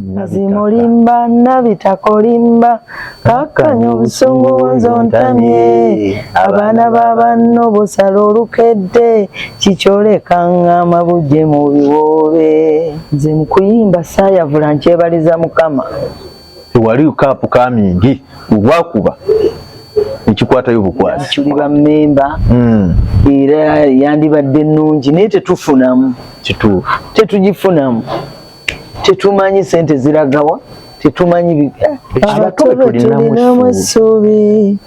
Nazimulimba nabitakolimba kakkanya obusungu wonzontamye abaana b'abanno busala olukedde kikyoleka amabujje mu biwoobe nze mu kuyimba saayavula nkyebaliza Mukama. Tewali kaapu kamingi obwakuba ekikwatayo bukwasi tuli bammemba era yandibadde ennungi naye tetufunamu kituufu tetugifunamu tetumanyi sente ziragawa tetumanyi abatobe tulinamu essuubi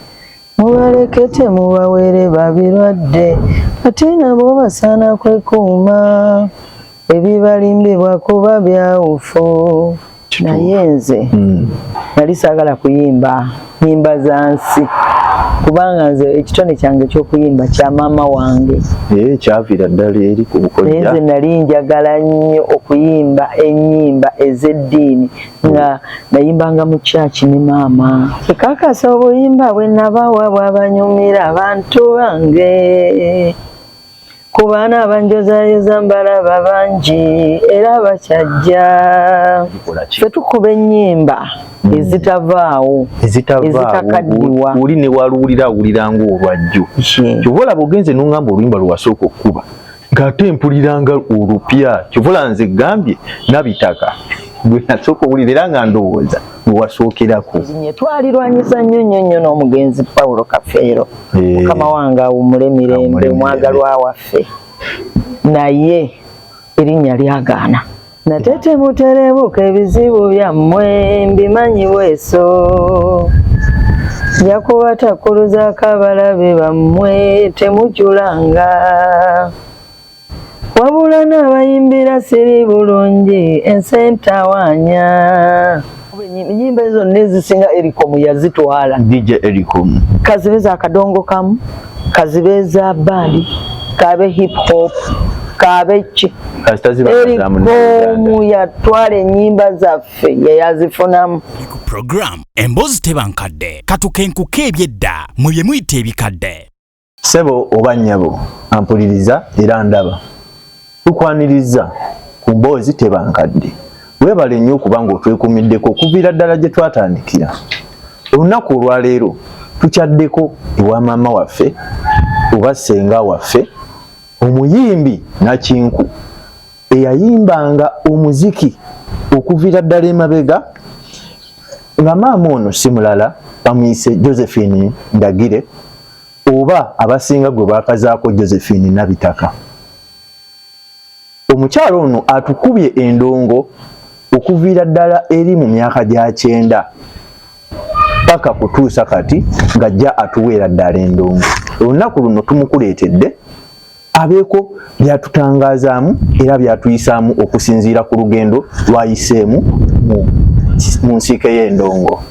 mubalekete mubawere babirwadde ate nabo basaana kwekuuma ebibalimbibwa kuba byawufu naye nze nali saagala kuyimba nyimba za nsi kubanga nze ekitone kyange eky'okuyimba kya maama wange kyavira ddala eri ku bukojja nze nali njagala nnyo okuyimba ennyimba ez'eddiini nga nayimbanga mu kyaki ne maama kikakasa obuyimba bwe nabawa bwabanyumira abantu bange ku baana abanjozayoza mbalaba bangi era bakyajja ffe tukuba ennyimba ezitavaawo ezitakaddiwa oli ne waluwulira awuliranga olwajjo kyova olaba ogenze n'oŋŋamba oluyimba lwe wasooka okkuba ng'ate mpuliranga olupya kyova olaba nze gambye nabitaka gwe nasooka owulira era nga ndowooza gwe wasookerako twalirwanyisa nnyo n'omugenzi Pawulo Kafeero mukama wange awummule mirembe omwagalwa waffe naye erinnya lyagaana nate temuterebuka ebizibu byammwe mbimanyi bweso nja kubatakuluzaako abalabe bammwe temujulanga wabula n'abayimbira siri bulungi ensentawaanya ennyimba ezo zonna ezisinga Erikomu yazitwala DJ Erikomu kazibe za kadongo kamu kazibe za bandi kabe hip hop kabe ki Erikomu yatwala ennyimba zaffe yeyazifunamu ku program emboozi tebankadde katukenkuka ebyedda mu bye muyita ebikadde ssebo oba nnyabo ampuliriza era ndaba tukwaniriza ku mboozi tebankadde weebale nnyo okuba ng'otwekuumiddeko okuviira ddala gye twatandikira olunaku olwaleero tukyaddeko ewa maama waffe oba ssenga waffe omuyimbi Nakinku eyayimbanga omuziki okuviira ddala emabega nga maama ono si mulala bamuyise Josephine Ndagire oba abasinga gwe baakazaako Josephine Nabitaka. Omukyalo ono atukubye endongo okuviira ddala eri mu myaka gya 9 paka kutuusa kati ng'ajja atuweera ddala endongo. Olunaku luno tumukuleetedde abeeko byatutangazaamu era byatuyisaamu okusinziira ku lugendo lwayiseemu mu nsiike y'endongo.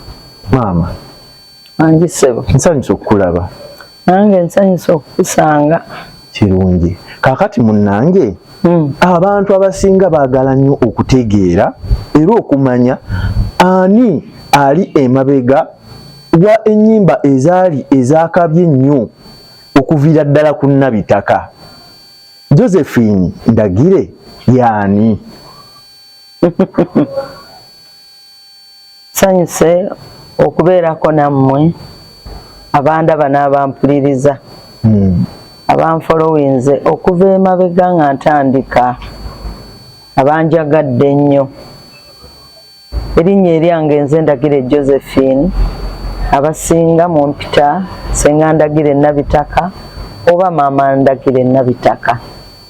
Maama angi ssebo nsanyusa okukulaba. nange nsanyusa okukusanga. Kirungi. Kaakati munnange abantu abasinga baagala nnyo okutegeera era okumanya ani ali emabega wa ennyimba ezaali ezaakabye ennyo okuviira ddala ku Nabitaka. Josephine Ndagire yaani? Sanyuse okubeerako nammwe abandaba n'abampuliriza abanfolowinze okuva emabega nga ntandika abanjagadde ennyo. Erinnya eryange nze Ndagire Josephine abasinga mu mpita Ssenga Ndagire Nabitaka oba Maama Ndagire Nabitaka.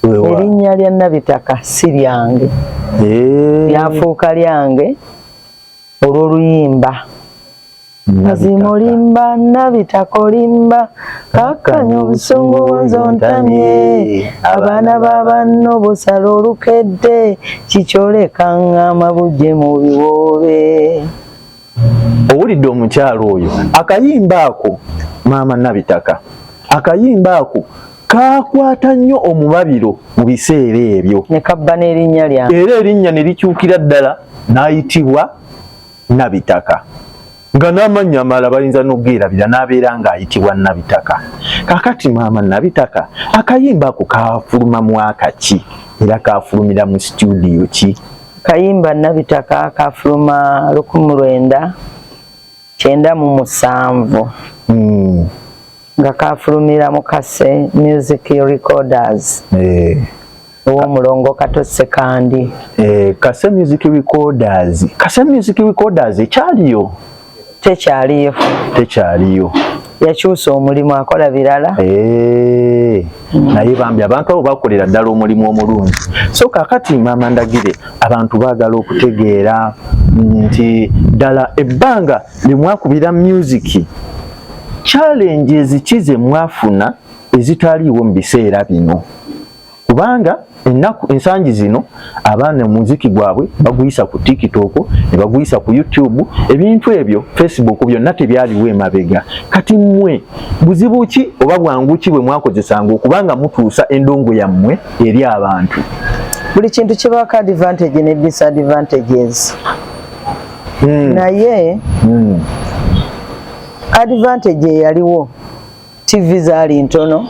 Erinnya lya Nabitaka si lyange lyafuuka lyange olw'oluyimba. Nazimulimba nabitakolimba kakkanya obusungu wonzontamye abaana b'abanno busala olukedde kikyoleka amabujje mu biwoobe. Owulidde omukyalo oyo akayimba ako Maama Nabitaka akayimba ako kakwata nnyo omubabiro mu biseera ebyo ne kabba n'erinnya lyange era erinnya ne likyukira ddala n'ayitibwa Nabitaka nga n'amannya amalala bayinza n'okugeerabira n'abeera ng'ayitibwa Nabitaka. Kakati Maama Nabitaka akayimba ako kaafuluma mwaka ki era kaafulumira mu studio ki? Kayimba Nabitaka kafuluma 1997 nga kafulumira mu Kase Music Recorders ow'omulongo Kato Sekandi. Kase Music Recorders ekyaliyo? Tekyaliyo. Yakyusa omulimu akola birala. Naye bambi abantu abo bakolera ddala omulimu omulungi. So kakati Maama Ndagire, abantu baagala okutegeera nti ddala ebbanga lye mwakubira music, challenges ki ze mwafuna ezitaliiwo mu biseera bino? Kubanga ensangi zino abaana muziki gwabwe baguyisa ku TikTok, ne baguyisa ku YouTube, ebintu ebyo Facebook byonna tebyaliwo emabega. Kati mmwe buzibu ki oba bwangu ki bwe mwakozesanga okubanga mutuusa endongo yammwe eri abantu? Buli kintu kibaako advantage ne disadvantages. Naye advantage eyaliwo, TV zaali ntono,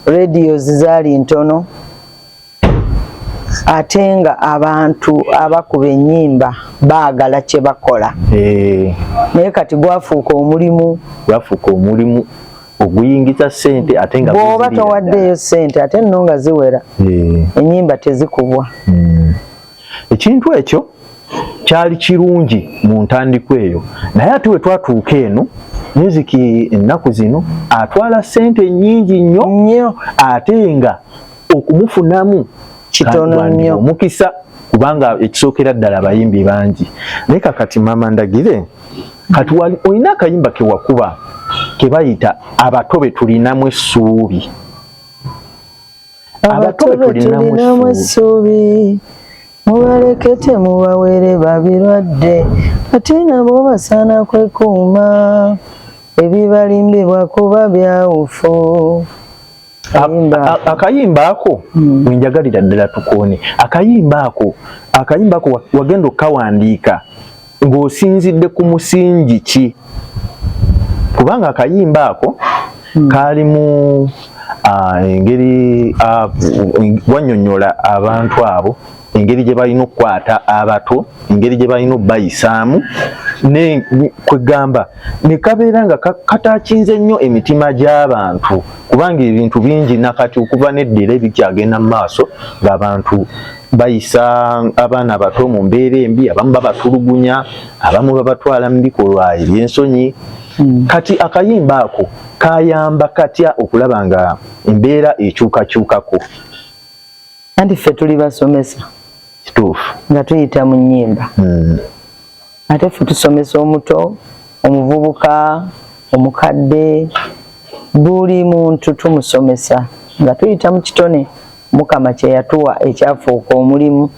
radios zaali ntono, ate nga abantu abakuba ennyimba baagala kye bakola. Naye kati gwafuuka omulimu oguyingiza ssente ate nga bw'oba towaddeeyo ssente ate nno nga ziwera, ennyimba tezikubwa. Ekintu ekyo kyali kirungi mu ntandikwa eyo, naye ate we twatuuka eno music ennaku zino atwala ssente nnyingi nnyo ate nga okumufunamu kitono nnyo omukisa, kubanga ekisookera ddala abayimbi bangi. Naye kakati Maama Ndagire, kati olina akayimba ke wakuba ke bayita Abatobe tulinamu essuubi. Abatobe tulinamu essuubi, mubalekete mubawere babirwadde, ate nabo basaana kwekuuma, ebibalimbibwa kuba byawufu. Akayimba ako wenjagalira ddala tukoone. Akayimba ako wagenda okawandiika ng'osinzidde ku musingi ki? Kubanga akayimba ako kaalimu engeri wannyonnyola abantu abo engeri gye balina okukwata abato, engeri gye balina obbayisaamu, ne kwegamba ne kabeera nga kataakinze nnyo emitima gy'abantu, kubanga ebintu bingi nakati okuva n'eddira ebikyagenda mu maaso ng'abantu bayisa abaana bato mu mbeera embi, abamu babatulugunya, abamu babatwala mu bikolwa eby'ensonyi. Kati akayimba ako kayamba katya okulaba nga embeera ekyukakyukako? Anti ffe tuli basomesa kituufu nga tuyita mu nnyimba, ate ffe tusomesa omuto, omuvubuka, omukadde, buli muntu tumusomesa nga tuyita mu kitone Mukama kye yatuwa ekyafuuka omulimu.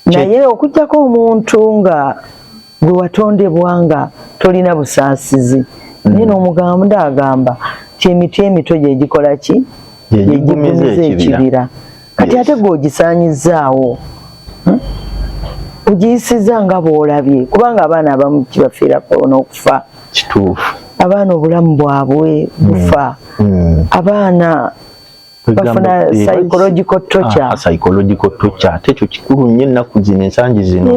Naye okujjako omuntu nga gwe watondebwa nga tolina busaasizi, naye n'omugamba agamba ti emiti emito gye gikola ki? Gyegigumiza ekibira. Kati ate gwe ogisaanyizaawo, ogiyisiza nga bw'olabye, kubanga abaana abamu kibafiirako n'okufa. Kituufu. Abaana obulamu bwabwe bufa. Abaana bafuna psychological torture. Psychological torture ate ekyo kikulu nnyo ennaku zino ensangi zino.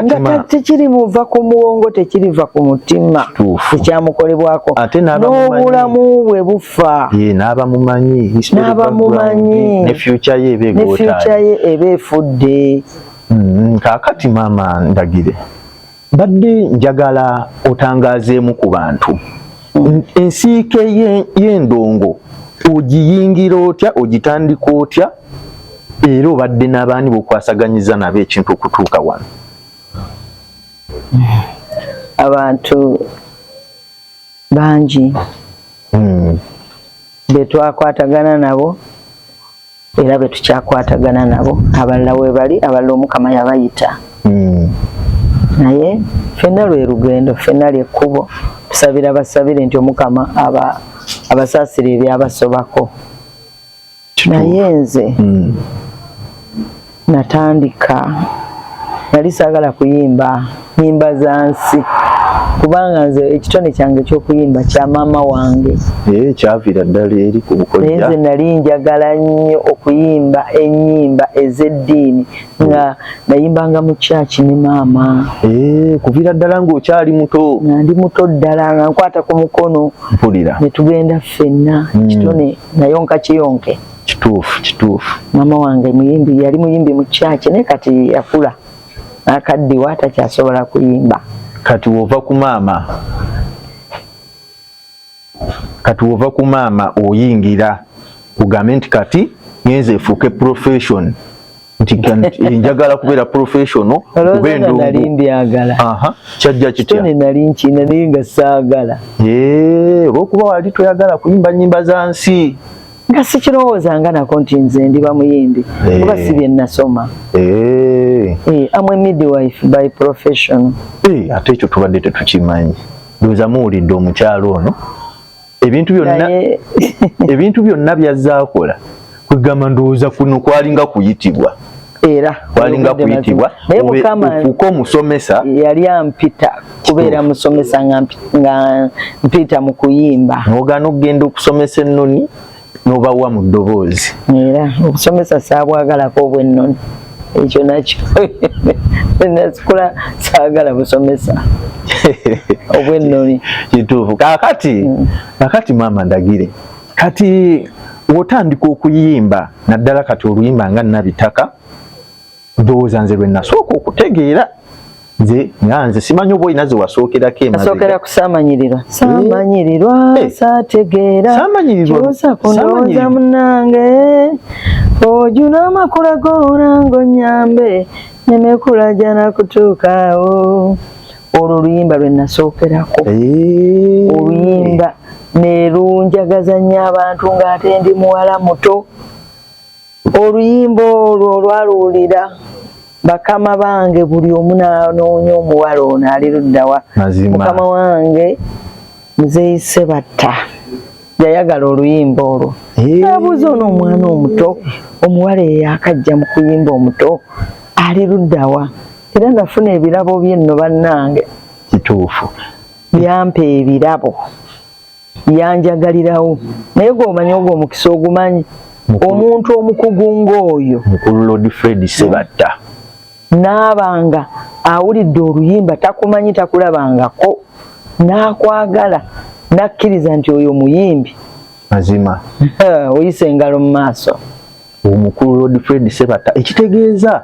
Nga tekiri muva ku muwongo, tekiriva ku mutima ekyamukolebwako, n'obulamu bwe bufa. N'abamumanyi ne future ye eba efudde. Kaakati Maama Ndagire, badde njagala otangaazeemu ku bantu ensiike y'endongo ogiyingira otya, ogitandika otya, era obadde n'abaani b'okwasaganyiza nabo ekintu okutuuka wano? Abantu bangi be twakwatagana nabo era be tukyakwatagana nabo, abalala we bali, abalala Omukama yabayita. Naye ffenna lwe lugendo, ffenna ly'ekkubo, tusabira basabire nti Omukama abasaasira ebyabasobako. Naye nze natandika, nali saagala kuyimba nnyimba za nsi kubanga nze ekitone kyange ky'okuyimba kya maama wange kyavira ddala eri ku bukojja nze nali njagala nnyo okuyimba ennyimba ez'eddiini nga nayimbanga mu kyaki ne maama kuvira ddala ng'okyali muto nga ndi muto ddala nga nkwata ku mukono mpulira ne tugenda ffenna kitone nayonka kiyonke kituufu maama wange muyimbi yali muyimbi mu kyaki naye kati yakula akaddiwa atakyasobola kuyimba kati wova ku maama oyingira ugambe nti kati ngenze efuuke profession nti njagala kubeera professional kuba endongo nali mbyagala kyajja kitya kitone nali nkina naye nga saagala olwokuba wali toyagala kuyimba nnyimba za nsi nga sikirowoozanga nako nti nze ndi bamuyimbi kuba si bye nasoma am a midwife by profession ate ekyo tubadde tetukimanyi ndowooza muwulidde omukyalo ono ebintu byonna byazaakola kwegamba ndowooza kuno kwalinga kuyitibwa kwalinga kuyitibwa ofuuka omusomesa yali ampita kubeera musomesa nga mpita mu kuyimba nogaana okugenda okusomesa ennoni n'obawa mu ddoboozi era okusomesa saabwagalako obwennoni ekyo nakyo nasikula saagala busomesa obwennoni kituufu kakati maama ndagire kati wotandika okuyimba naddala kati oluyimba nga nabitaka ndowooza nze lwe nasooka okutegeera nze simanyi oba olina ze wasookerako asookera ku saamanyirirwa saategeera kyusa kundowooza munange ojuna amakula goona ng'onyambe nemekulajana kutuukaawo olwo oluyimba lwe nasookerako oluyimba nerunjagaza nnyo abantu ng'ate ndi muwala muto oluyimba olwo olwaluwulira bakama bange buli omu n'anoonya omuwala ono ali luddawa mukama wange Muzeeyi Ssebatta yayagala oluyimba olwo nabuuza ono omwana omuto omuwala eyo akajja mu kuyimba omuto ali luddawa era nafuna ebirabo byenno bannange kituufu byampa ebirabo yanjagalirawo naye gwomanyi ogwo omukisa ogumanyi omuntu omukugu ng'oyo mukulu Lord Fred Ssebatta n'abanga awulidde oluyimba takumanyi takulabangako n'akwagala n'akkiriza nti oyo muyimbi mazima oyise engalo mu maaso omukulu Lord Fred Ssebatta ekitegeeza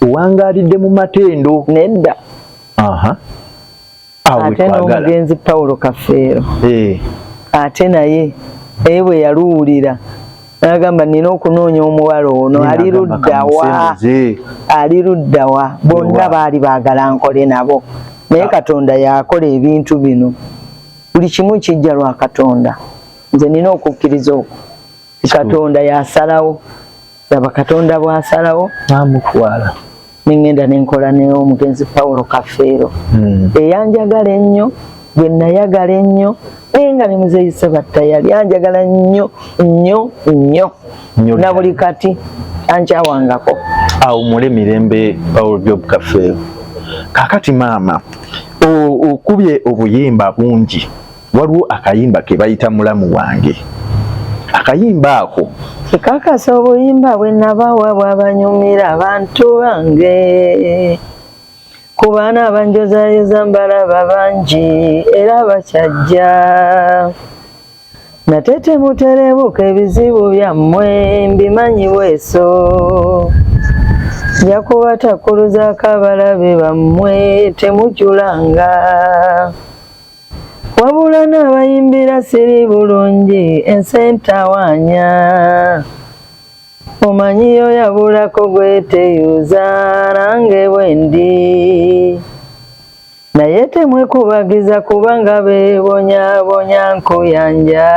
owangaalidde mu matendo nedda ate n'omugenzi Paulo Kafeero ate naye bwe yaluwulira n'agamba nina okunoonya omuwala ono ali luddawa bonna baali baagala nkole nabo naye Katonda yakola ebintu bino buli kimu kijja lwa Katonda nze nina okukkiriza okwo Katonda yasalawo laba Katonda bw'asalawo namutwala nengenda nenkola n'omugenzi Paulo Kafeero eyanjagala ennyo gwe nayagala ennyo naye nga ne Muzeeyi Ssebatta yali anjagala nnyo na buli kati ankyawangako awumule mirembe Paulo Job Kafeero. Kakati maama okubye obuyimba bungi waliwo akayimba ke bayita mulamu wange akayimba ako kakasa obuyimba bwe nabawa bwabanyumira abantu bange ku baana abanjozayoza mbalaba bangi era bakyajja natete muterebuka ebizibu byammwe mbimanyi bweso njakuba takuluzaako abalabe bammwe temujulanga wabula n'abayimbira siri bulungi ensentawaanya omanyiyo yabulako gweteyuza nange bwendi naye temwekubagiza kubanga beebonyabonya nkuyanja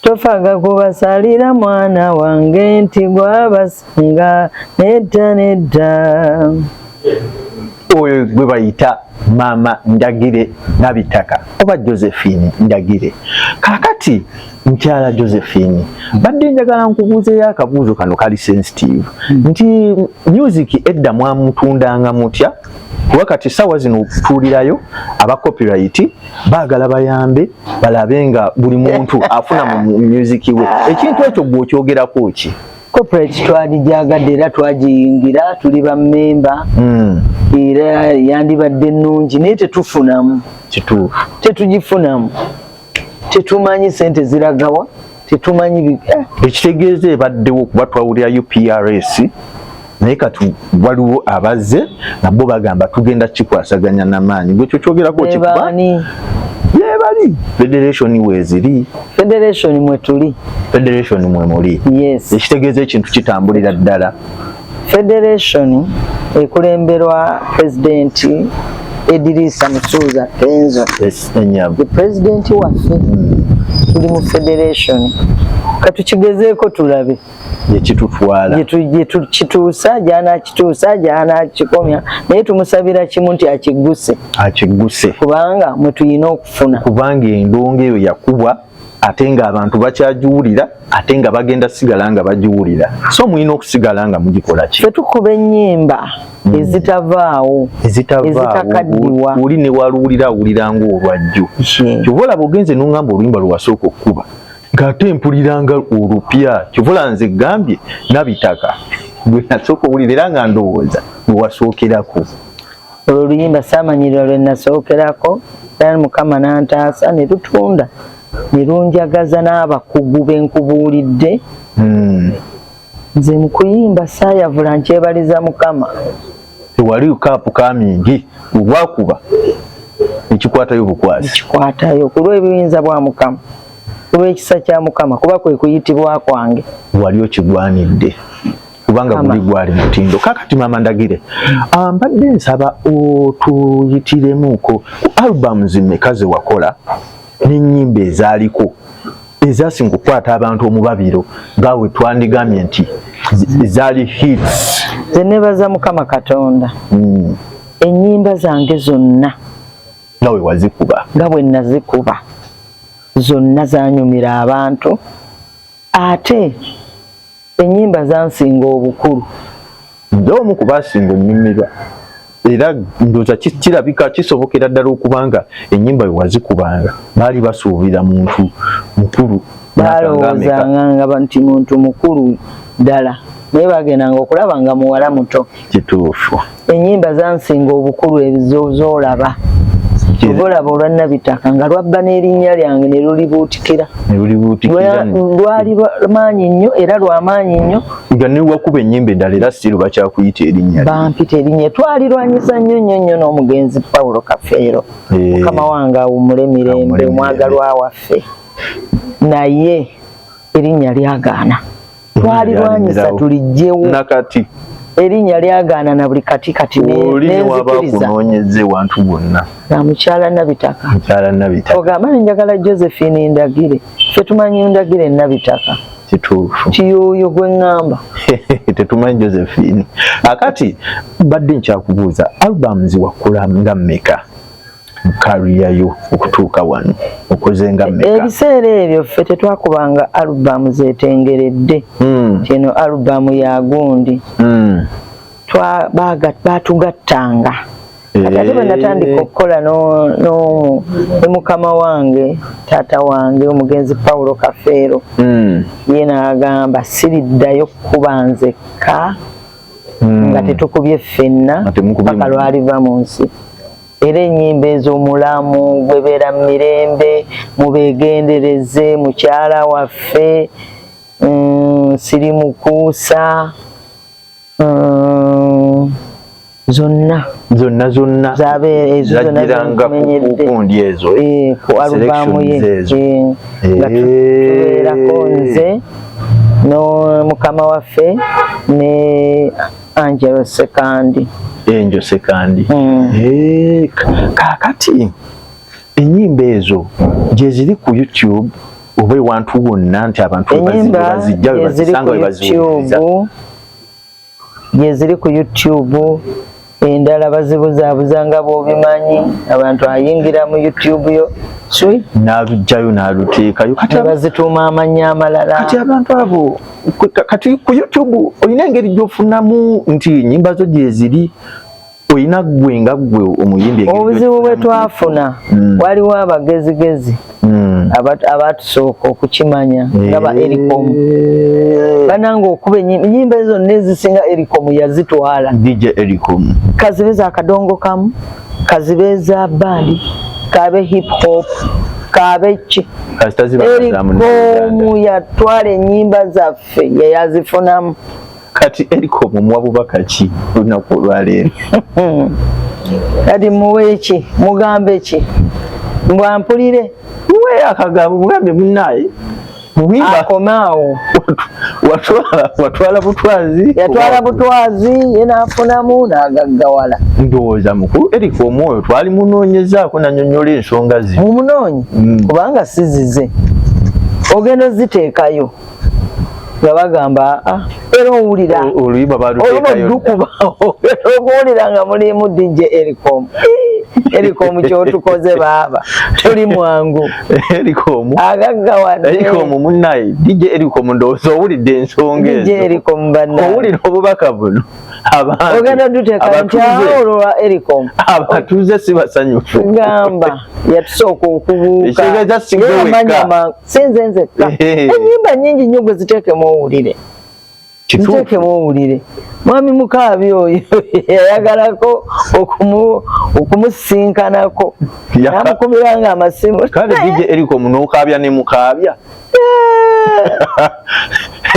tofaga kubasalira mwana wange nti gwabasanga nedda oyo gwe bayita maama Ndagire Nabitaka oba Josephine Ndagire. Kakati mukyala Josephine badde njagala nkubuuzeyo akabuuzo kano kali sensitive nti music edda mwamutundanga mutya wakati sawa zino okutuulirayo aba copyright baagala bayambe balabe nga buli muntu afuna mu music we ekintu ekyo bw'okyogerako ki corporate twagijagadde era twagiyingira tuli bammemba era yandibadde ennungi naye tetufunamu kituufu tetugifunamu tetumanyi sente ziragawa tetumanyi ekitegeeza ebaddewo kuba twawulira UPRS naye kati waliwo abazze nabo bagamba tugenda kikwasaganya n'amaanyi gwekyo kyogerako kikuba yebali federation weziri federation mwe tuli federation mwe muli yes ekitegeeza ekintu kitambulira ddala federation ekulemberwa president Edrisa Musuuza Penzo enyavu president waffe tuli mu federation katukigezeeko tulabe yekitutwala kituusa gyana kikomya naye tumusabira kimu nti akiguse kubanga mwe tuyina okufuna kubanga endongo eyo yakubwa ate nga abantu bakyagiwulira ate nga bagenda sigala nga bagiwulira so muyina okusigala nga mugikola ki ffe tukuba ennyimba ezitavaawo ezitakaddiwa oli ne waluwulira awulira ng'olwajjo kyova olaba ogenze n'ongamba oluyimba lwewasooka okukuba ng'ate mpuliranga olupya kyova olaba nze gambye nabitaka gwe nasooka owulira era nga ndowooza lwewasookerako olwo oluyimba saamanyirira lwe nasookerako era Mukama n'antaasa ne tutunda ne lunjagaza n'abakugu benkubuulidde nze mu kuyimba saayavula nkyebaliza Mukama tewali kaapu kamingi olwakuba ekikwatayo bukwasi ekikwatayo ku lw'ebiyinza bwa Mukama olw'ekisa kya Mukama kuba kwe kuyitibwa kwange wali okigwanidde kubanga guli gwali mutindo kakati mama ndagire mbadde nsaba otuyitiremuuko ku albums mmeka ze wakola n'ennyimba ezaaliko ezasinga okukwata abantu omubabiro ngaawe twandigambye nti zaali hits ze nebaza Mukama Katonda ennyimba zange zonna nga we wazikuba nga bwe nazikuba zonna zanyumira abantu ate ennyimba zansinga obukulu nze omu ku baasinga onyumirwa era ndowooza kirabika kisobokera ddala okubanga ennyimba we wazikubanga baali basuubira muntu mukulu balowoozanga nti muntu mukulu ddala naye bagendanga okulaba nga muwala muto kituufu ennyimba zansinga obukulu ezoolaba olaba olwa Nabitaka nga lwabba n'erinnya lyange ne lulibuutikira lwali lwamaanyi nnyo era lwamaanyi nnyo nga niwakuba ennyimba endala era sitiru bakyakuyita erinnya bampita erinnya twalirwanyisa nnyo n'omugenzi Paulo Kafeero Mukama wange awummule mirembe omwagalwa waffe naye erinnya lyagaana twalirwanyisa tulijjewo nakati erinnya lyagaana na buli kati nenzikiriza kunoonyeze wantu bonna na mukyala Nabitaka ogamba njagala Josephine Ndagire ffe tumanyi Ndagire Nabitaka kituufu kiyoyo gwe ŋŋamba tetumanyi Josephine akati badde nkyakubuuza albums wakola nga mmeka mukaliyayo okutuuka wano okoze nga mmeka ebiseera ebyo ffe tetwakubanga album zetengeredde kino album ya gundi baatugattanga ate bwe natandika okukola n'omu ne mukama wange taata wange omugenzi Paulo Kafeero ye n'agamba siriddayo kukuba nzekka nga tetukubye ffenna paka lwaliva mu nsi era ennyimba ez'omulamu bwebeera mu mirembe mubeegendereze mukyala waffe siri mukuusa zonna zagiranga kukundi ezo ku alubamu ye nga tubeerako nze no mukama waffe ne Angelo Sekandi kakati ennyimba ezo gye ziri ku YouTube oba ewantu wonna nti abantu bazijja webazisanga webaziwuliriza gye ziri ku YouTube endala bazibuzaabuza nga bw'obimanyi abantu ayingira mu YouTube yo n'alugjayo n'aluteekayo kati bazituuma amannya amalala kati abantu abo kati ku YouTube olina engeri gy'ofunamu nti ennyimba zo gye ziri oyina gwe nga gwe omuyimbi obuzibu bwe twafuna waliwo abagezigezi abatusooka okukimanya nga ba Ericom bananga okuba ennyimba ezo nezisinga Ericom yazitwala DJ Ericom kazibeza akadongo kamu kazibeza bandi kabe hip hop kabe ki Ericom yatwala ennyimba zaffe yazifunamu kati Ericom mwabubaka ki lunaku olwaleero kati muweeki mugambe ki mbwampulire muwe akagambo mugambe munnaye mubimba akomaawo watwala butwazi yatwala butwazi yenaafunamu n'agaggawala ndowooza mukulu Ericom oyo twali munoonyezaako nanyonnyola ensonga ze mumunoonyi kubanga sizize ogenda oziteekayo nga bagamba era owulira oluyimba baluteekayo okuwulira nga mulimu DJ Ericom Ericom kyotukoze baaba tuli mwangu Ericom agaggawadde Ericom munnaye DJ Ericom ndowooza owulidde ensonga ezo DJ Ericom bannaye owulira obubaka buno ogenda duteeka nkyawulwa Ericom abatuuze si basanyufu gamba yatusooka okubuuka ekitegeeza sigweweka sinze nzekka ennyimba nnyingi nnyo gwe ziteekemu owulire ziteekemu owulire mwami Mukaabi oyo yayagalako okumusinkanako namukumiranga amasimu kale DJ Ericom n'okaabya ne mukaabya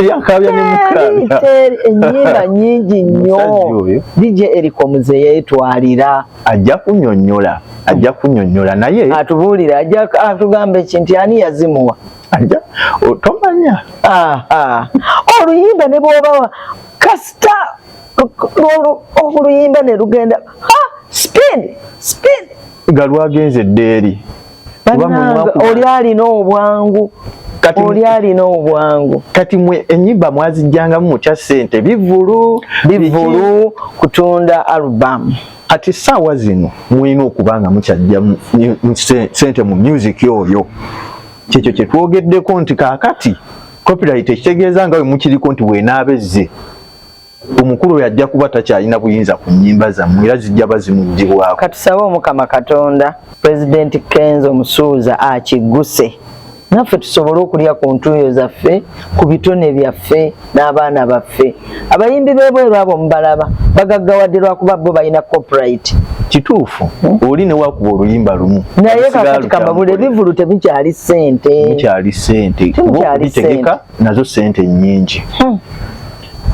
yakabya ne mukaabya ennyimba nnyingi nnyo DJ Ericom ze yeetwalira ajja kunnyonnyola naye atubuulira ajja atugamba ekintu ani yazimuwa ajja otomanya oluyimba ne bw'obawa kasita oluyimba ne lugenda speed nga lwagenze eddeeri oli alina obwangu kati mwe ennyimba mwazijjangamu mutya ssente bivulu kutunda album ati ssaawa zino mulina okuba nga mukyajja ssente mu music oyo kyekyo kye twogeddeko nti kaakati copyright ekitegeeza nga we mukiriko nti weenaabezze omukulu oyo ajja kuba takyalina buyinza ku nnyimba zammwe era zijja bazimuggibwako katusabe Omukama Katonda Pulezidenti Kenzo Musuuza akigguse naffe tusobole okulya ku ntuuyo zaffe ku bitone byaffe n'abaana baffe abayimbi b'ebweru abo mubalaba bagaggawadde lwakuba bo balina copyright kituufu oli ne wakuba oluyimba lumu naye kakati kambabula ebivulu tebikyali ssente bitegeka nazo ssente nnyingi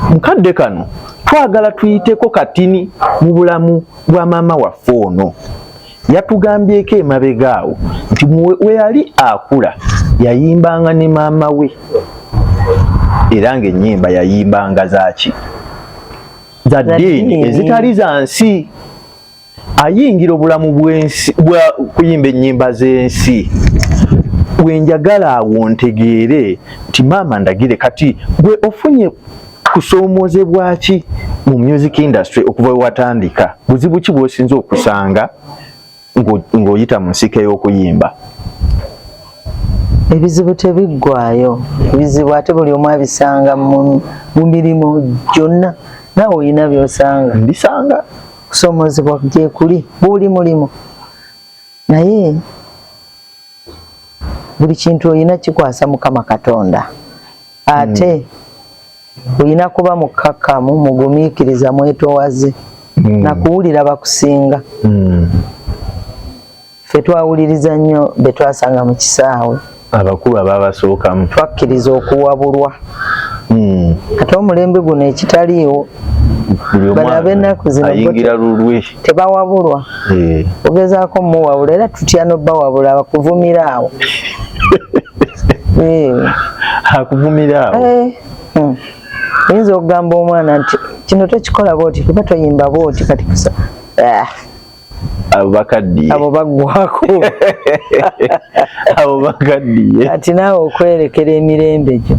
mukadde kano twagala tuyiteko katini mu bulamu bwa maama waffe ono yatugambyeko emabega awo nti we yali akula yayimbanga ne maama we era ng'ennyimba yayimbanga zaki za ddiini ezitali za nsi ayingira obulamu bw'ensi bwa kuyimba ennyimba z'ensi wenjagala awo ntegeere nti maama ndagire kati gwe ofunye kusoomozebwa ki mu music industry okuva we watandika buzibu ki bw'osinza okusanga ng'oyita mu nsika y'okuyimba ebizibu tebiggwayo ebizibu ate buli omu abisanga mu mirimu gyonna naawe olina by'osanga mbisanga kusoomozebwa gyekuli buli mulimu naye buli kintu olina kikwasa Mukama Katonda ate olina kuba mukkakkamu mugumiikiriza mwetoowaze nakuwulira bakusinga ffe twawuliriza nnyo be twasanga mu kisaawe abakulu ababasookamu twakkiriza okuwabulwa ate omulembe guno ekitaliiwo balabe ennaku zino ayingira lulwe tebawabulwa ogezaako muwabula era tutya n'obbawabula bakuvumira awo akuvumira awo oyinza okugamba omwana nti kino tokikola bwoti kuba toyimba bwoti kati kusa abo bakaddiye abo baggwako abo bakaddiye ati naawe okwerekera emirembe gyo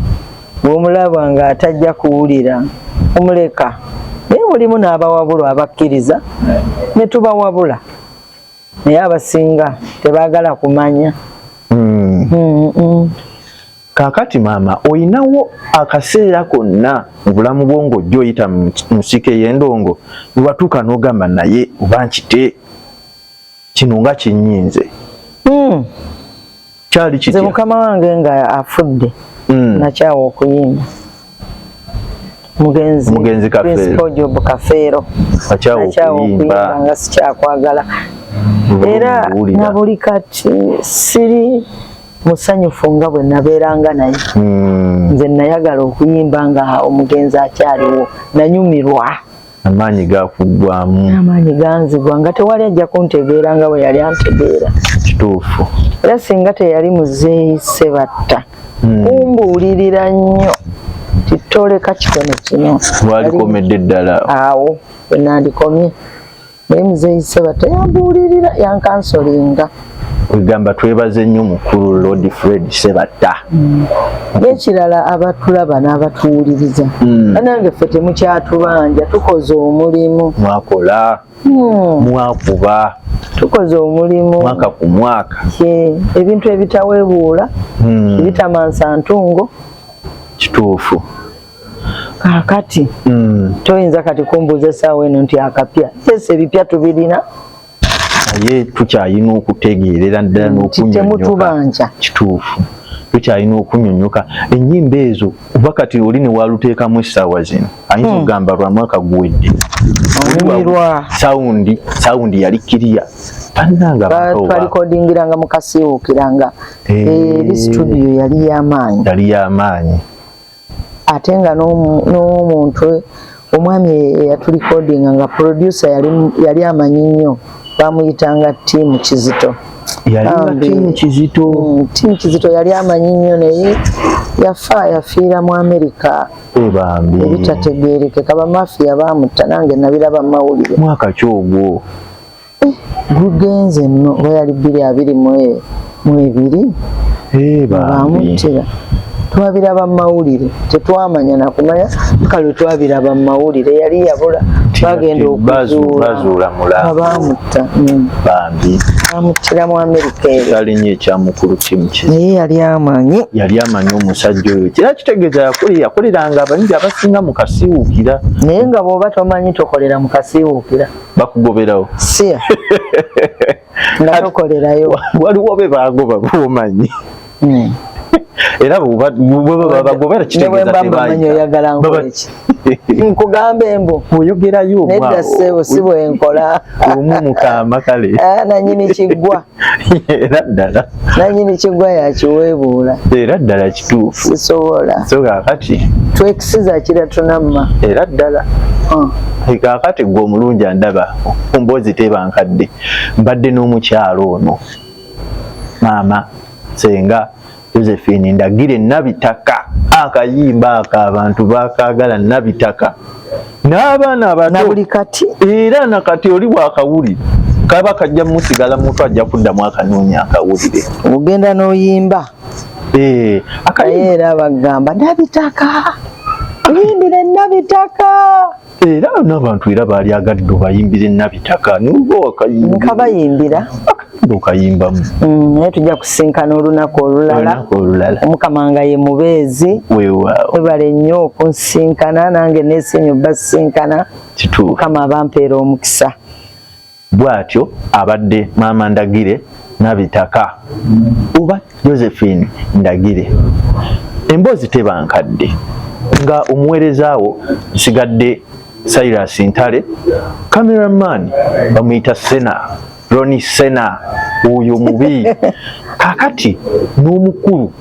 bw'omulaba nga atajja kuwulira omuleka naye mulimu n'abawabulwa abakkiriza ne tubawabula naye abasinga tebaagala kumanya Kakati maama oyinawo akaseera konna mu bulamu bwo ng'ojja oyita mu nsiko ey'endongo ne watuuka n'ogamba naye oba nkite kino nga kinnyinze. Kyali kitya? Nze mukama wange nga afudde nakyawa okuyimba. Mugenzi Principal Job Kafeero nakyawa okuyimba nga sikyakwagala. Era na buli kati siri musanyufu nga bwe nabeeranga naye. Nze nayagala okuyimba nga omugenzi akyaliwo, nanyumirwa. Amaanyi gakuggwamu. Amaanyi ganzigwa nga tewali ajja kuntegeera nga bwe yali antegeera. Kituufu. Era singa teyali muzeeyi Ssebatta kumbuulirira nnyo titoleka kitono kino. Walikomedde ddala awo bwe nandikomye naye muzeeyi Ssebatta yambuulirira yankansolinga. Ogamba twebaze nnyo mukulu Lord Fred Ssebatta. N'ekirala abatulaba n'abatuwuliriza nange ffe temukyatubanja tukoze omulimu. Mwakola mwakuba tukoze omulimu mwaka ku mwaka. Ebintu ebitaweebuula ebitamansa ntungo. Kituufu. Kaakati toyinza kati kumbuuza essaawa eno nti akapya. Yes, ebipya tubirina naye tukyalina okutegeerera ddala n'okunyonyoka. Kituufu. Tukyalina okunyonyoka ennyimba ezo oba kati oli ne waluteekamu essaawa zino ayinza okugamba lwa mwaka guwedde. Onyumirwa. Sawundi yali kiriya. Twalikodingiranga mu kasiiwuukiranga. Eri studio yali y'amaanyi. Ate nga n'omuntu omwami eyatulikodinga nga producer yali amanyi nnyo bamuyitanga Tiimu Kizito. Tiimu Kizito yali amanyi nnyo naye yafiira mu Amerika ebitategeerekeka. Bamafiya baamutta nange nabiraba mu mawulire. Mwaka ki ogwo? Gugenze nno oba yali 2022 bamuttira. Twabiraba mu mawulire tetwamanya nakumanya kale twabiraba mu mawulire yali yabula bagenda okuzuula baamutta bamuttira mu Amerika eyo. Yali nnyo ekyamukulu Tiimu Kizito. Naye yali amanyi omusajja oyo. Kira kitegeeza yakoleranga abangi abasinga mu kasiiwuukira. Naye nga bw'oba tomanyi tokolera mu kasiiwuukira bakugoberawo. Siya nga tokolerayo. Waliwo be bagoba b'omanyi. Era babagobera kitegeeza tebamanyi oyagala nkoleki. Nkugamba embu oyogerayo nedda ssebo si bwenkola omumukama kale nanyini kiggwa. Era ddala nanyini kiggwa yakiweebuula. Era ddala kituufu. Sisobola. So kaakati twekisiza kira tunamma. Era ddala kaakati gwe omulungi andaba Mboozi Tebankadde mbadde n'omukyalo ono maama Senga Josephine Ndagire Nabitaka. Akayimba abantu bakaagala Nabitaka n'abaana abato nabuli kati. Era nakati oli bwakawulire kaba kajja musigala muntu ajja kuddamu akanoonya akawulire ogenda n'oyimba. Era bagamba Nabitaka oyimbire Nabitaka. Era n'abantu era baali agadde bayimbire Nabitaka nkabayimbira okayimbamu. Naye tujja kusinkana olunaku olulala Omukama nga ye mubeezi. Webale nnyo okunsinkana nange neesinye basinkana. Mukama abampeera omukisa. Bw'atyo abadde maama Ndagire Nabitaka oba Josephine Ndagire. Emboozi Tebankadde nga omuweerezaawo nsigadde Cyrus Ntale. Cameraman bamuyita Sena Ronnie Sena oyo mubi. Kakati n'omukulu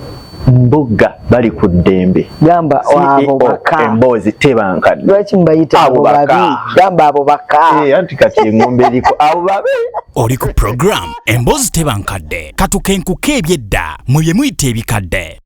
Mboga bali ku ddembe. Gamba abo baka. Emboozi Tebankadde. Lwaki mbayita abo babi? Gamba abo baka. Anti kati engombe eriko abo babi. Oli ku program Emboozi Tebankadde katukenkuka ebyedda mu bye muyita ebikadde.